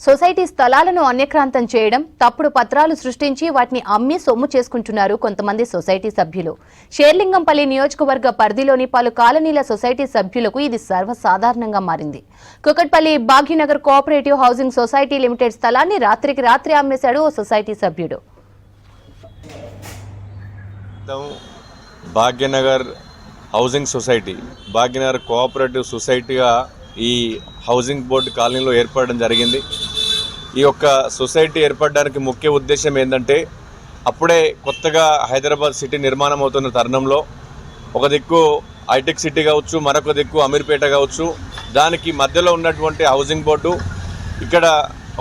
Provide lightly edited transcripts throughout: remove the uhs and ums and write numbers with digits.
Society స్థలాలను అన్యక్రాంతం చేయడం, తప్పుడు పత్రాలు సృష్టించి వాటిని అమ్మి సొమ్ము చేసుకుంటున్నారు కొంతమంది సొసైటీ సభ్యులు. షేర్లింగంపల్లి నియోజకవర్గ పరిధిలోని పలు కాలనీల సొసైటీ సభ్యులకు ఇది సర్వసాధారణంగా మారింది. Kukatpally Bhagyanagar cooperative housing society limited స్థలాన్ని రాత్రికి రాత్రి అమ్మేశాడు ఓ సొసైటీ సభ్యుడు. Bhagyanagar housing society, Bhagyanagar cooperative సొసైటీగా ఈ హౌసింగ్ బోర్డు కాలనీలో ఏర్పడడం జరిగింది. ఈ యొక్క సొసైటీ ఏర్పడడానికి ముఖ్య ఉద్దేశం ఏంటంటే, అప్పుడే కొత్తగా హైదరాబాద్ సిటీ నిర్మాణం అవుతున్న తరుణంలో ఒక దిక్కు హైటెక్ సిటీ కావచ్చు, మరొక దిక్కు అమీర్పేట కావచ్చు, దానికి మధ్యలో ఉన్నటువంటి హౌసింగ్ బోర్డు ఇక్కడ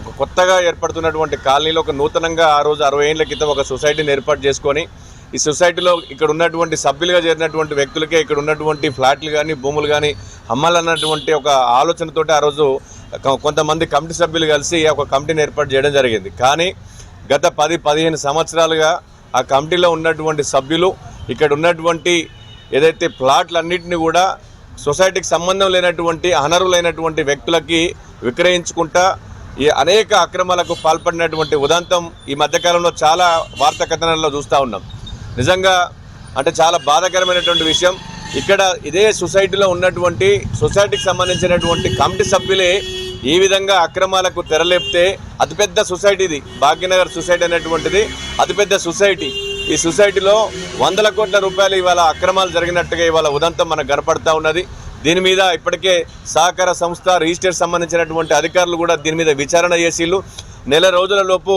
ఒక కొత్తగా ఏర్పడుతున్నటువంటి కాలనీలో ఒక నూతనంగా ఆ రోజు 60 ఏళ్ల క్రితం ఒక సొసైటీని ఏర్పాటు చేసుకొని, ఈ సొసైటీలో ఇక్కడ ఉన్నటువంటి సభ్యులుగా చేరినటువంటి వ్యక్తులకే ఇక్కడ ఉన్నటువంటి ఫ్లాట్లు కానీ భూములు కానీ అమ్మాలన్నటువంటి ఒక ఆలోచనతోటి ఆ రోజు కొంతమంది కమిటీ సభ్యులు కలిసి ఒక కమిటీని ఏర్పాటు చేయడం జరిగింది. కానీ గత 10-15 సంవత్సరాలుగా ఆ కమిటీలో ఉన్నటువంటి సభ్యులు ఇక్కడ ఉన్నటువంటి ఏదైతే ప్లాట్లన్నింటినీ కూడా సొసైటీకి సంబంధం లేనటువంటి అనర్హులైనటువంటి వ్యక్తులకి విక్రయించుకుంటా ఈ అనేక అక్రమాలకు పాల్పడినటువంటి ఉదంతం ఈ మధ్యకాలంలో చాలా వార్తా కథనాల్లో చూస్తూ ఉన్నాం. నిజంగా అంటే చాలా బాధాకరమైనటువంటి విషయం. ఇక్కడ ఇదే సొసైటీలో ఉన్నటువంటి సొసైటీకి సంబంధించినటువంటి కమిటీ సభ్యులే ఈ విధంగా అక్రమాలకు తెరలేపితే, అతిపెద్ద సొసైటీ ఇది భాగ్యనగర్ సొసైటీ అనేటువంటిది అతిపెద్ద సొసైటీ. ఈ సొసైటీలో 100 కోట్ల రూపాయలు ఇవాళ అక్రమాలు జరిగినట్టుగా ఇవాళ ఉదంతం మనకు కనపడతా ఉన్నది. దీని మీద ఇప్పటికే సహకార సంస్థ రిజిస్టర్ సంబంధించినటువంటి అధికారులు కూడా దీని మీద విచారణ చేసిళ్ళు. నెల రోజుల లోపు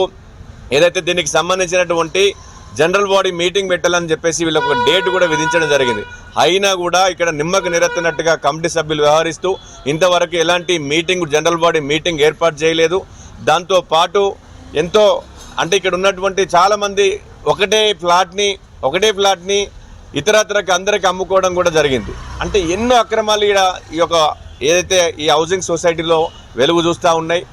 ఏదైతే దీనికి సంబంధించినటువంటి జనరల్ బాడీ మీటింగ్ పెట్టాలని చెప్పేసి వీళ్ళకు ఒక డేట్ కూడా విధించడం జరిగింది. అయినా కూడా ఇక్కడ నిమ్మకు నిరెత్తినట్టుగా కమిటీ సభ్యులు వ్యవహరిస్తూ ఇంతవరకు ఎలాంటి మీటింగ్, జనరల్ బాడీ మీటింగ్ ఏర్పాటు చేయలేదు. దాంతో పాటు ఎంతో అంటే ఇక్కడ ఉన్నటువంటి చాలామంది ఒకటే ఫ్లాట్ని ఇతరత్రకు అందరికి అమ్ముకోవడం కూడా జరిగింది. అంటే ఎన్నో అక్రమాలు ఇక్కడ ఈ యొక్క ఏదైతే ఈ హౌసింగ్ సొసైటీలో వెలుగు చూస్తూ ఉన్నాయి.